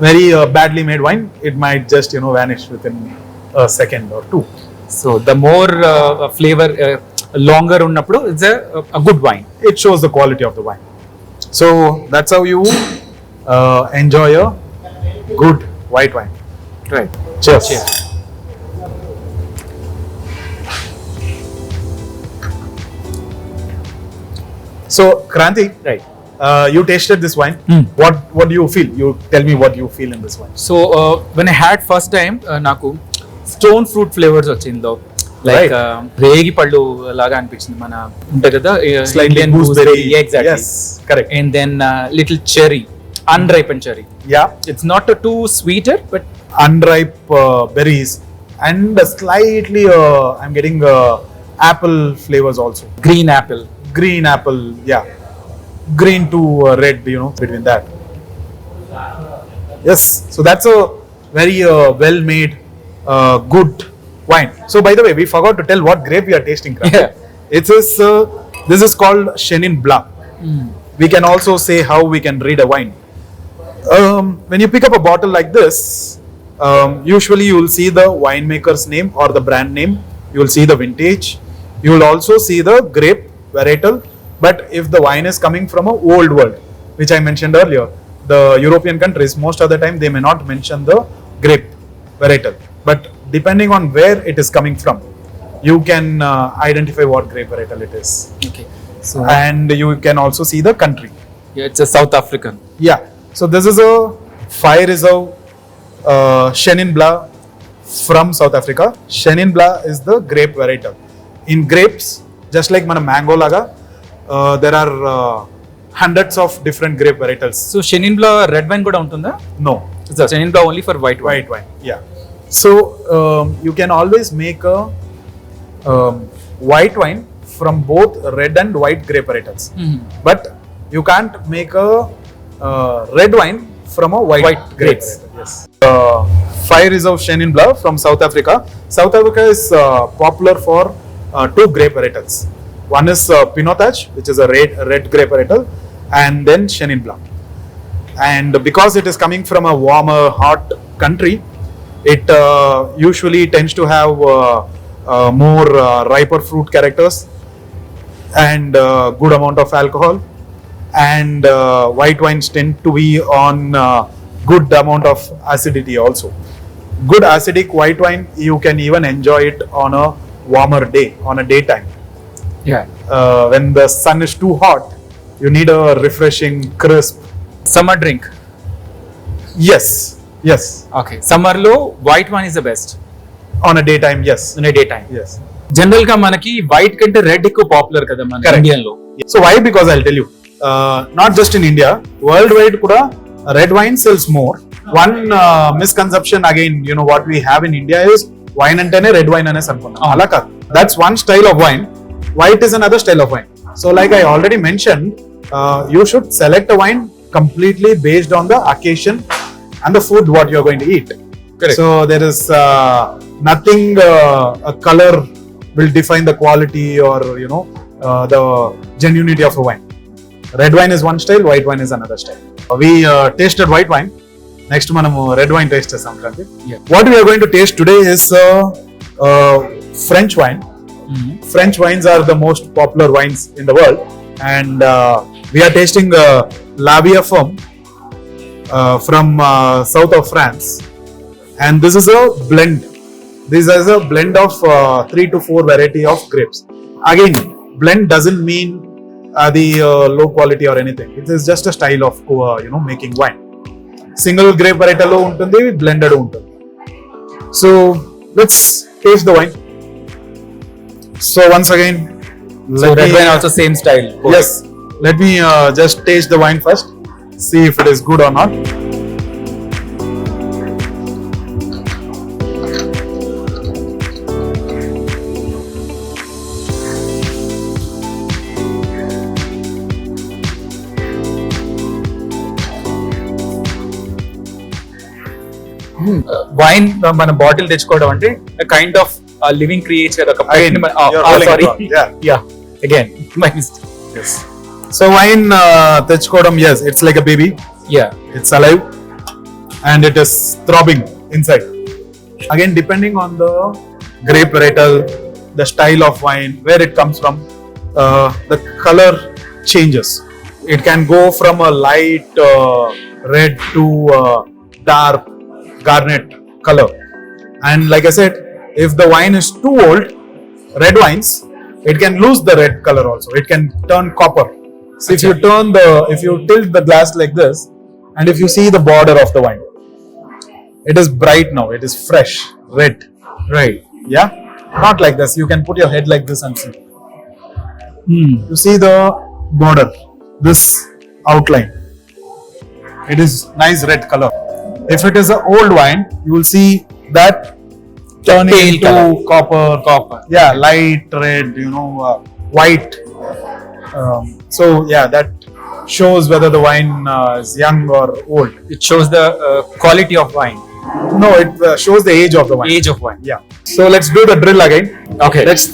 very badly made wine, it might just vanish within a second or two. So the more flavor longer unnappudu, it's a good wine. It shows the quality of the wine. So that's how you enjoy a good white wine. Right. Cheers. Cheers. So Kranti, Right. you tasted this wine. What do you feel? You tell me what you feel in this wine. So when I had first time, నాకు stone fruit flavours వచ్చిందో like రేగి పళ్ళు లాగా అనిపించింది మన ఉంటాయి కదా Slightly gooseberry. Exactly Yes, correct. And then little cherry unripened cherry. Yeah, It's not too sweeter, but unripe berries and slightly I'm getting apple flavors also. green apple. Green apple, yeah. Green to red, between that. Yes, so that's a very well-made, good wine. So, by the way, we forgot to tell what grape we are tasting. Kranti. Yeah. It is this is called Chenin Blanc. We can also say how we can read a wine. When you pick up a bottle like this, usually you will see the winemaker's name or the brand name. You will see the vintage. You will also see the grape varietal. But if the wine is coming from a old world, which I mentioned earlier, the European countries, most of the time they may not mention the grape varietal. But depending on where it is coming from, you can identify what grape varietal it is. Okay. So And you can also see the country. yeah, it's a South African. Yeah. So this is a fire reserve Chenin Blanc from South Africa. Chenin Blanc is the grape varietal. In grapes, just like mana mango laga, there are hundreds of different grape varietals. So Chenin Blanc red wine kuda untunda? No, It's a Chenin Blanc only for white wine. white wine. Yeah. So you can always make a white wine from both red and white grape varietals. Mhm. But you can't make a red wine from a white grape grapes. varietal. Yes. Fire Reserve Chenin Blanc from South Africa. South Africa is popular for two grape varietals. One is Pinotage, which is a red grape varietal, and then Chenin Blanc. And because it is coming from a warmer, hot country, it usually tends to have more riper fruit characters and good amount of alcohol. And white wines tend to be on good amount of acidity also. Good acidic white wine, you can even enjoy it on a warmer day, on a daytime. Yeah. When the sun is too hot, you need a refreshing, crisp. Summer drink. Yes, yes. Okay. Summer lo white wine is the best On a daytime, yes. in a daytime. Yes. General గా మనకి white కంటే red ఎక్కువ popular కదా మన Correct. Indian లో. So why? Because I'll tell you, not just in India, worldwide kuda red wine sells more. One misconception again, you know, what we have in India is wine antene red wine anes anukunnam. Ah. Ala kaadu. That's one style of wine. White is another style of wine. So like I already mentioned, you should select a wine completely based on the occasion and the food what you're going to eat. Correct. So there is nothing a color will define the quality or you know the genuinity of a wine. Red wine is one style, white wine is another style. We tasted white wine. Next manamu red wine taste chestam Karthik. Yeah. What we are going to taste today is French wine. Mhm. French wines are the most popular wines in the world, and we are tasting La Vie Ferme from south of France, and this is a blend. This is a blend of 3 to 4 variety of grapes. Again, blend doesn't mean the low quality or anything. It is just a style of you know making wine. Single grape varietal lo untundi, blended untundi. So let's taste the wine. So once again, So red wine also same style. yes, let me just taste the wine first, see if it is good or not. Wine మన bottle తెచ్చుకోవడం అంటే kind of living creature ఒక Again, you're rolling sorry it on. Yeah. Yeah again my mistake. Yes. So wine తెచ్చుకోవడం, yes, it's like a baby. Yeah It's alive and it is throbbing inside. Again, depending on the grape varietal, the style of wine, where it comes from, the color changes. It can go from a light red to dark garnet color. And like I said, if the wine is too old, red wines, it can lose the red color also. It can turn copper. So if you tilt the glass like this, and if you see the border of the wine, it is bright now. It is fresh, red. Right. Yeah, not like this. You can put your head like this and see. You see the border, this outline. It is nice red color. If it is an old wine, you will see that turning Pale into colour. copper. Yeah, light red, you know, white. So yeah, that shows whether the wine is young or old. It shows the quality of wine, No, it shows the age of the wine. age of wine. Yeah. So let's do the drill again. Okay. Let's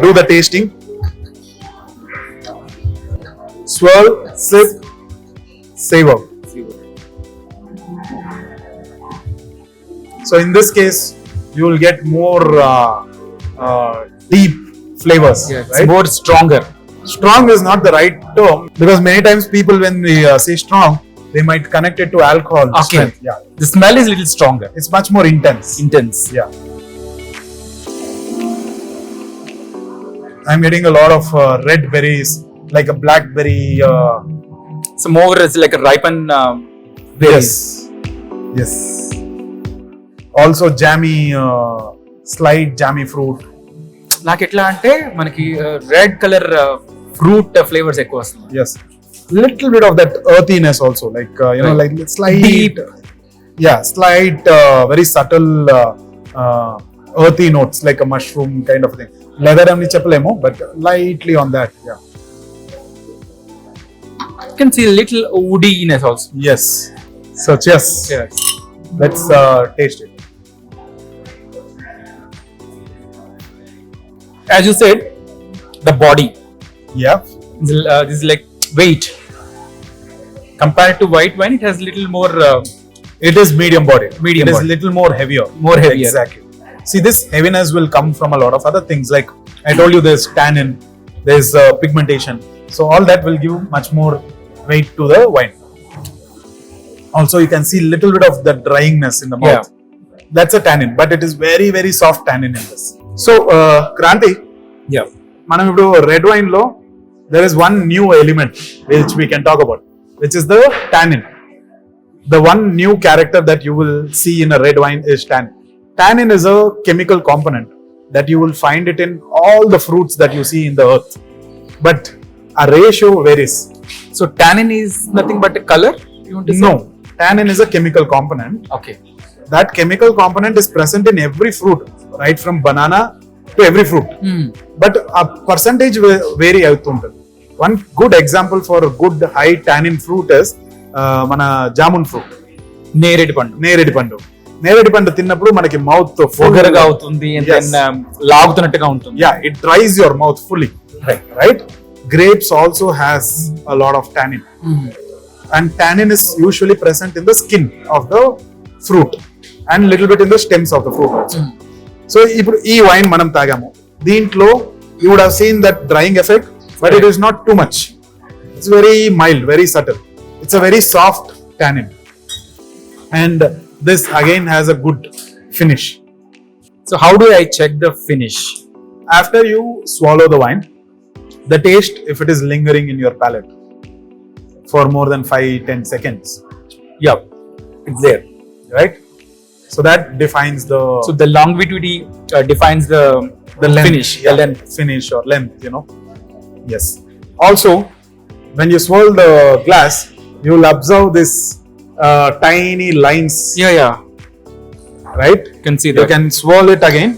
do the tasting. Swirl, sip, savor. So in this case, you will get more deep flavors. Yeah, it's right? more stronger. Strong is not the right term, because many times people, when we say strong, they might connect it to alcohol. Okay. strength. Yeah. The smell is little stronger, It's much more intense. intense. Yeah. I'm getting a lot of red berries, like a blackberry. So more is like a ripened berries. Yes. Also jammy, slight jammy fruit. నాకు ఎట్లా అంటే మనకి red colour fruit flavours ఎక్కువ వస్తుంది. Yes. Little bit of that earthiness also, like like slight. Deep. Yeah, slight, very subtle earthy notes, like a mushroom kind of thing. Leather amni cheppalemo, but lightly on that. Yeah. You can see a little woodiness also. Yes. So cheers. Yes. Let's taste it. As you said, the body. Yeah. This is like weight. Compared to white wine, it has little more. It is medium body. Medium It is body. little more heavier. More heavier. Exactly. See, this heaviness will come from a lot of other things. Like I told you, there's tannin, there's pigmentation. So all that will give much more weight to the wine. Also, you can see little bit of the dryingness in the mouth. That's a tannin, but it is very, very soft tannin in this. So, Kranti, Yeah. మనం ఇప్పుడు red wine లో there is one new element which we can talk about, which is the tannin. The one new character that you will see in a red wine is tannin. Tannin is a chemical component that you will find it in all the fruits that you see in the earth, but a ratio varies. So tannin is nothing but a color. You want to say? No, tannin is a chemical component. Okay. That chemical component is present in every fruit, right from banana to every fruit. But a percentage vary అవుతుంటుంది. One good example for a good high tannin fruit is మన jamun fruit, నేరేడు పండు. నేరేడు పండు తిన్నప్పుడు మనకి mouth పొగరగా అవుతుంది, లాగుతున్నట్టుగా ఉంటుంది. Yeah, it dries your mouth fully. Right? Grapes also has a lot of tannin. And tannin is usually present in the skin of the fruit and little bit in the stems of the fruit also. So ఇప్పుడు ఈ wine మనం తాగాము, దీంట్లో you would have seen that drying effect, but it is not too much. It's very mild, very subtle. It's a very soft tannin, and this again has a good finish. So how do I check the finish? After you swallow the wine, the taste, if it is lingering in your palate for more than 5-10 seconds, Yeah, it's there. right? So that defines the So the longevity defines the length, finish. yeah, The length. finish or length, Yes. Also, when you swirl the glass, you will observe this tiny lines, Yeah. right? You can see You that. can swirl it again.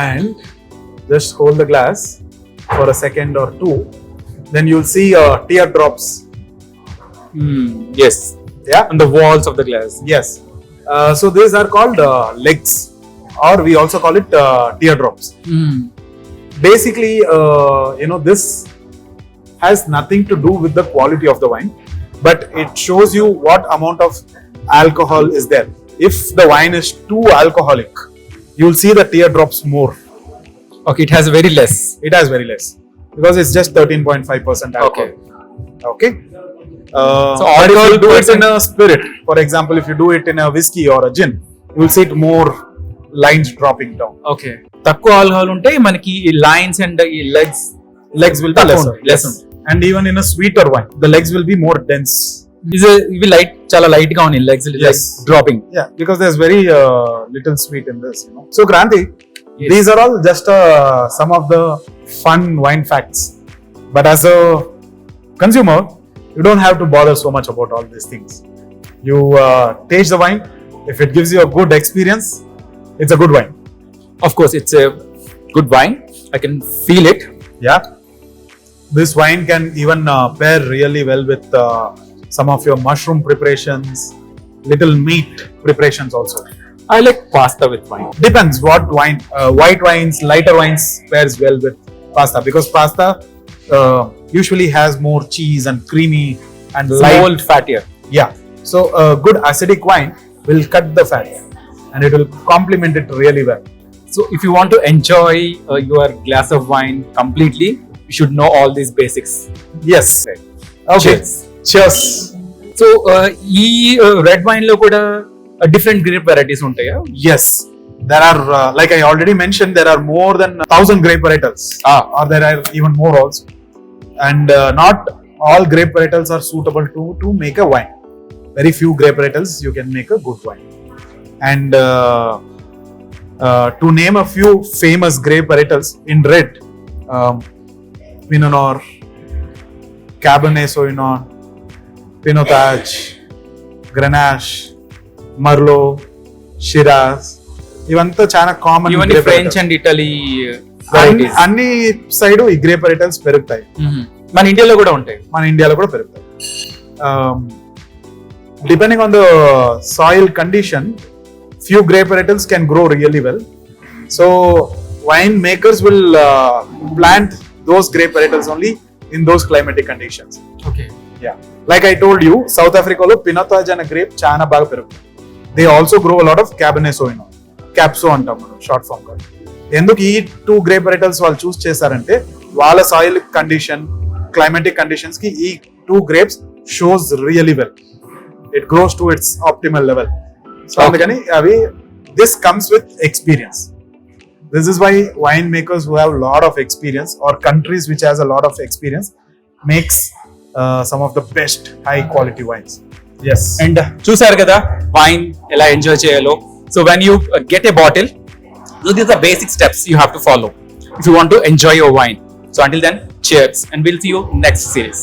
And just hold the glass for a second or two. Then you'll see teardrops. Yes. Yeah. On the walls of the glass. Yes. So these are called legs, or we also call it teardrops. Basically, this has nothing to do with the quality of the wine, but it shows you what amount of alcohol is there. If the wine is too alcoholic, you'll see the teardrops more. Okay, it has very less. It has very less because it's just 13.5% alcohol. Okay. So Or if you do it person- in a spirit, for example, if you do it in a whiskey or a gin, you will see it more lines dropping down. Okay. తక్కువ alcohol ఉంటే మనకి ఈ lines and ఈ legs Legs will be lesser. Less. And even in a sweeter wine, the legs will be more dense. ఇవి light, చాలా light గా ఉన్నాయి legs. Yes. Dropping. Yeah, because there's very little sweet in this. So, Kranti, Yes. these are all just some of the fun wine facts. But as a consumer, you don't have to bother so much about all these things. You taste the wine. If it gives you a good experience, it's a good wine. Of course, it's a good wine. I can feel it. Yeah. This wine can even pair really well with some of your mushroom preparations, little meat preparations also. I like pasta with wine. Depends what wine. White wines, lighter wines pairs well with pasta because pasta usually has more cheese and creamy and light. Small fattier. Yeah. So a good acidic wine will cut the fat and it will complement it really well. So if you want to enjoy your glass of wine completely, you should know all these basics. Yes. Okay. Cheers. Cheers. So ఈ red wine లో కూడా different grape varieties ఉంటాయా? Yes. there are, like I already mentioned, there are more than 1,000 grape varietals, or there are even more also. And not all grape varietals are suitable to make a wine. Very few grape varietals you can make a good wine. And to name a few famous grape varietals in red, Pinot Noir, Cabernet Sauvignon, Pinotage, Grenache, Merlot, Shiraz, ఇవంతా చాలా common. ఇవన్నీ French and Italy అన్ని side ఈ grape వెరైటల్స్ పెరుగుతాయి. మన ఇండియాలో కూడా ఉంటాయి. మన ఇండియాలో కూడా పెరుగుతాయి. Depending on the soil condition, few grape varietals can grow really well. So wine makers will plant those grape varietals only in those climatic conditions. Okay. Yeah. Like I told you, South Africa lo Pinotage అనే grape చాలా బాగా పెరుగుతుంది. They also grow a lot of Cabernet Sauvignon. Capso అంటాం మనం short form గా. ఎందుకు ఈ 2 grape varietals వాళ్ళు చూస్ చేశారంటే వాళ్ళ సాయిల్ కండిషన్, క్లైమాటిక్ కండిషన్స్ కి ఈ 2 grapes shows really well. It grows to its optimal level. So అందుకని అవి this comes with experience. This is why winemakers who have a lot of experience, or countries which has a lot of experience, makes some of the best high quality wines. Yes. And చూసారు కదా wine ఎలా enjoy చేయాలో. So when you get a bottle, these are the basic steps you have to follow if you want to enjoy your wine. So until then, cheers, and we'll see you next series.